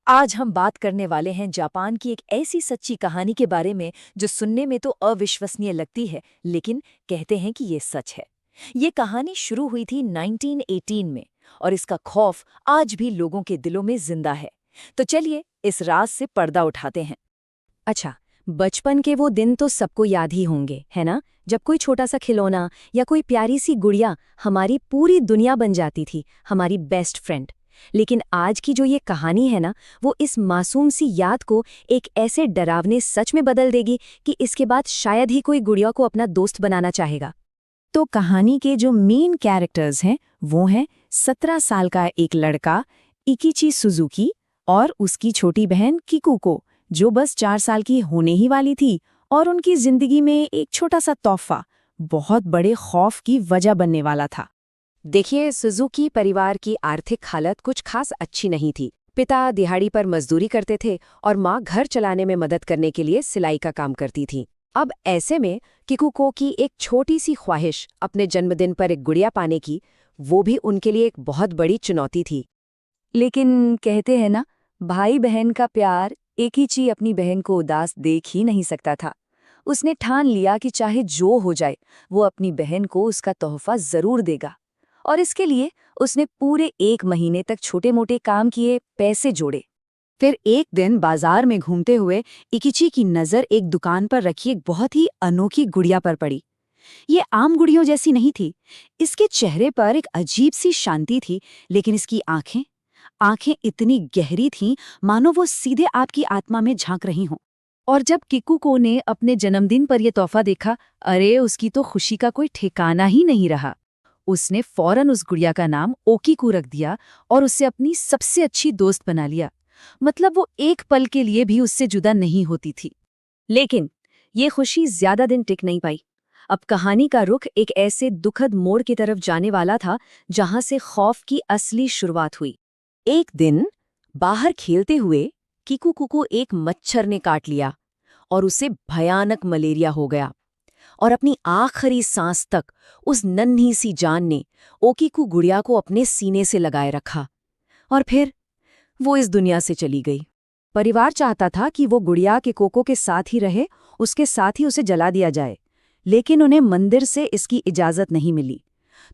आज हम बात करने वाले हैं जापान की एक ऐसी सच्ची कहानी के बारे में जो सुनने में तो अविश्वसनीय लगती है, लेकिन कहते हैं कि ये सच है। ये कहानी शुरू हुई थी 1918 में और इसका खौफ आज भी लोगों के दिलों में जिंदा है। तो चलिए इस राज से पर्दा उठाते हैं। अच्छा, बचपन के वो दिन तो सबको याद ही होंगे, है ना? जब कोई छोटा सा खिलौना या कोई प्यारी सी गुड़िया हमारी पूरी दुनिया बन जाती थी, हमारी बेस्ट फ्रेंड। लेकिन आज की जो ये कहानी है ना, वो इस मासूम सी याद को एक ऐसे डरावने सच में बदल देगी कि इसके बाद शायद ही कोई गुड़िया को अपना दोस्त बनाना चाहेगा। तो कहानी के जो मेन कैरेक्टर्स हैं, वो हैं 17 साल का एक लड़का इकिची सुजुकी और उसकी छोटी बहन किकुको, जो बस 4 साल की होने ही वाली थी और उनकी जिंदगी में एक छोटा सा तोहफा बहुत बड़े खौफ की वजह बनने वाला था। देखिए, सुजुकी परिवार की आर्थिक हालत कुछ खास अच्छी नहीं थी। पिता दिहाड़ी पर मजदूरी करते थे और माँ घर चलाने में मदद करने के लिए सिलाई का काम करती थी। अब ऐसे में किकुको की एक छोटी सी ख्वाहिश अपने जन्मदिन पर एक गुड़िया पाने की, वो भी उनके लिए एक बहुत बड़ी चुनौती थी। लेकिन कहते हैं ना, भाई बहन का प्यार, एकिची अपनी बहन को उदास देख ही नहीं सकता था। उसने ठान लिया कि चाहे जो हो जाए, वो अपनी बहन को उसका तोहफा जरूर देगा। और इसके लिए उसने पूरे 1 महीने तक छोटे मोटे काम किए, पैसे जोड़े। फिर एक दिन बाजार में घूमते हुए इकिची की नज़र एक दुकान पर रखी एक बहुत ही अनोखी गुड़िया पर पड़ी। ये आम गुड़ियों जैसी नहीं थी। इसके चेहरे पर एक अजीब सी शांति थी, लेकिन इसकी आंखें आंखें इतनी गहरी थीं मानो वो सीधे आपकी आत्मा में झांक रही हों। और जब किकुको ने अपने जन्मदिन पर यह तोहफा देखा, अरे उसकी तो खुशी का कोई ठिकाना ही नहीं रहा। उसने फौरन उस गुड़िया का नाम ओकीकू रख दिया और उससे अपनी सबसे अच्छी दोस्त बना लिया। मतलब वो एक पल के लिए भी उससे जुदा नहीं होती थी। लेकिन ये खुशी ज्यादा दिन टिक नहीं पाई। अब कहानी का रुख एक ऐसे दुखद मोड़ की तरफ जाने वाला था जहां से खौफ की असली शुरुआत हुई। एक दिन बाहर खेलते हुए किकुकू को एक मच्छर ने काट लिया और उसे भयानक मलेरिया हो गया। और अपनी आखिरी सांस तक उस नन्ही सी जान ने ओकीकू गुड़िया को अपने सीने से लगाए रखा। और फिर वो इस दुनिया से चली गई। परिवार चाहता था कि वो गुड़िया के कोको के साथ ही रहे, उसके साथ ही उसे जला दिया जाए, लेकिन उन्हें मंदिर से इसकी इजाजत नहीं मिली।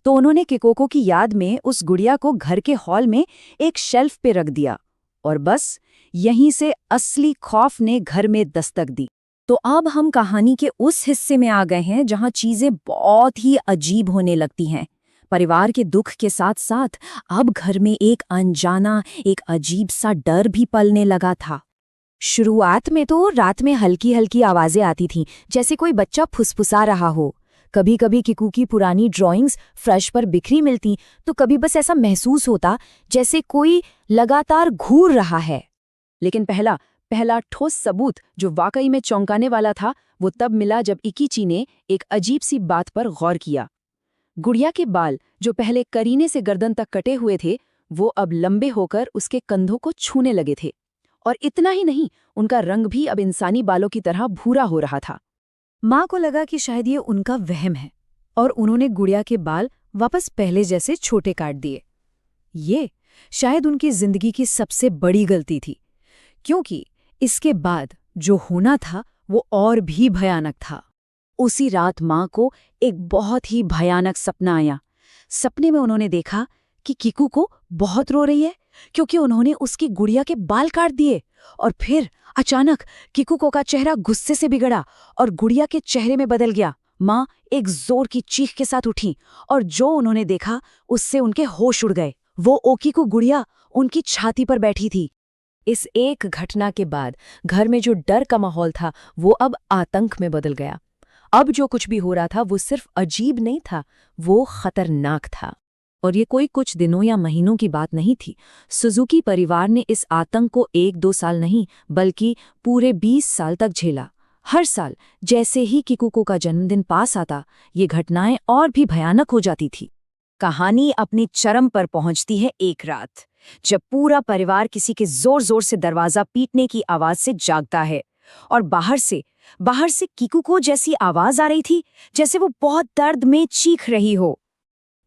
तो उन्होंने किकोको की याद में उस गुड़िया को घर के हॉल में एक शेल्फ पे रख दिया। और बस यहीं से असली खौफ ने घर में दस्तक दी। तो अब हम कहानी के उस हिस्से में आ गए हैं जहां चीजें बहुत ही अजीब होने लगती हैं। परिवार के दुख के साथ साथ अब घर में एक अनजाना, एक अजीब सा डर भी पलने लगा था। शुरुआत में तो रात में हल्की हल्की आवाजें आती थीं, जैसे कोई बच्चा फुसफुसा रहा हो। कभी कभी किकू की पुरानी ड्राइंग्स फर्श पर बिखरी मिलती, तो कभी बस ऐसा महसूस होता जैसे कोई लगातार घूर रहा है। लेकिन पहला पहला ठोस सबूत जो वाकई में चौंकाने वाला था, वो तब मिला जब इकिची ने एक अजीब सी बात पर गौर किया। गुड़िया के बाल, जो पहले करीने से गर्दन तक कटे हुए थे, वो अब लंबे होकर उसके कंधों को छूने लगे थे। और इतना ही नहीं, उनका रंग भी अब इंसानी बालों की तरह भूरा हो रहा था। माँ को लगा कि शायद ये उनका वहम है, और उन्होंने गुड़िया के बाल वापस पहले जैसे छोटे काट दिए। ये शायद उनकी जिंदगी की सबसे बड़ी गलती थी, क्योंकि इसके बाद जो होना था वो और भी भयानक था। उसी रात माँ को एक बहुत ही भयानक सपना आया। सपने में उन्होंने देखा कि किकू को बहुत रो रही है क्योंकि उन्होंने उसकी गुड़िया के बाल काट दिए। और फिर अचानक किकुको का चेहरा गुस्से से बिगड़ा और गुड़िया के चेहरे में बदल गया। माँ एक जोर की चीख के साथ उठी और जो उन्होंने देखा उससे उनके होश उड़ गए। वो ओकीकू गुड़िया उनकी छाती पर बैठी थी। इस एक घटना के बाद घर में जो डर का माहौल था वो अब आतंक में बदल गया। अब जो कुछ भी हो रहा था वो सिर्फ अजीब नहीं था, वो खतरनाक था। और ये कोई कुछ दिनों या महीनों की बात नहीं थी। सुजुकी परिवार ने इस आतंक को 1-2 साल नहीं बल्कि पूरे 20 साल तक झेला। हर साल जैसे ही किकुको का जन्मदिन पास आता, ये घटनाएं और भी भयानक हो जाती थी। कहानी अपनी चरम पर पहुंचती है एक रात, जब पूरा परिवार किसी के जोर जोर से दरवाजा पीटने की आवाज से जागता है। और बाहर से किकुको जैसी आवाज आ रही थी, जैसे वो बहुत दर्द में चीख रही हो।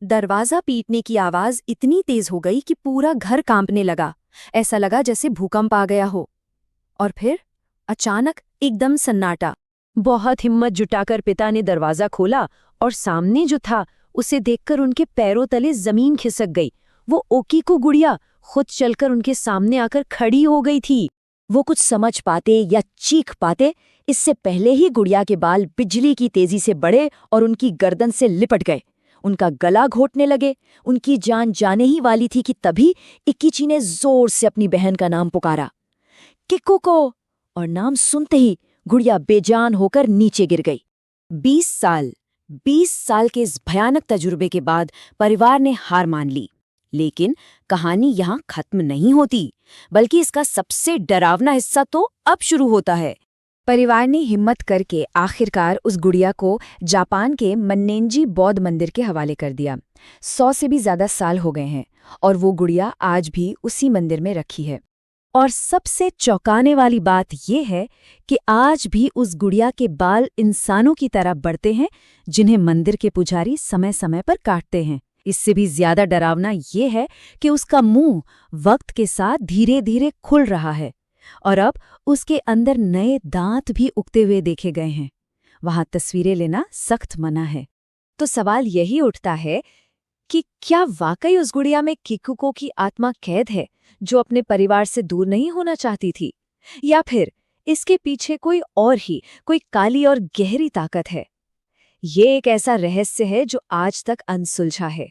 दरवाजा पीटने की आवाज इतनी तेज हो गई कि पूरा घर कांपने लगा। ऐसा लगा जैसे भूकंप आ गया हो। और फिर अचानक एकदम सन्नाटा। बहुत हिम्मत जुटाकर पिता ने दरवाजा खोला और सामने जो था उसे देखकर उनके पैरों तले जमीन खिसक गई। वो ओकीको गुड़िया खुद चलकर उनके सामने आकर खड़ी हो गई थी। वो कुछ समझ पाते या चीख पाते, इससे पहले ही गुड़िया के बाल बिजली की तेजी से बढ़े और उनकी गर्दन से लिपट गए। उनका गला घोटने लगे। उनकी जान जाने ही वाली थी कि तभी इक्कीची ने जोर से अपनी बहन का नाम पुकारा, किक्कू को। और नाम सुनते ही गुड़िया बेजान होकर नीचे गिर गई। 20 साल के इस भयानक तजुर्बे के बाद परिवार ने हार मान ली। लेकिन कहानी यहाँ खत्म नहीं होती, बल्कि इसका सबसे डरावना हिस्सा तो अब शुरू होता है। परिवार ने हिम्मत करके आखिरकार उस गुड़िया को जापान के मन्नेंजी बौद्ध मंदिर के हवाले कर दिया। 100 से भी ज्यादा साल हो गए हैं और वो गुड़िया आज भी उसी मंदिर में रखी है। और सबसे चौंकाने वाली बात यह है कि आज भी उस गुड़िया के बाल इंसानों की तरह बढ़ते हैं, जिन्हें मंदिर के पुजारी समय समय पर काटते हैं। इससे भी ज्यादा डरावना ये है कि उसका मुंह वक्त के साथ धीरे धीरे खुल रहा है और अब उसके अंदर नए दांत भी उगते हुए देखे गए हैं। वहां तस्वीरें लेना सख्त मना है। तो सवाल यही उठता है कि क्या वाकई उस गुड़िया में किकुको की आत्मा कैद है, जो अपने परिवार से दूर नहीं होना चाहती थी, या फिर इसके पीछे कोई काली और गहरी ताकत है। ये एक ऐसा रहस्य है जो आज तक अनसुलझा है।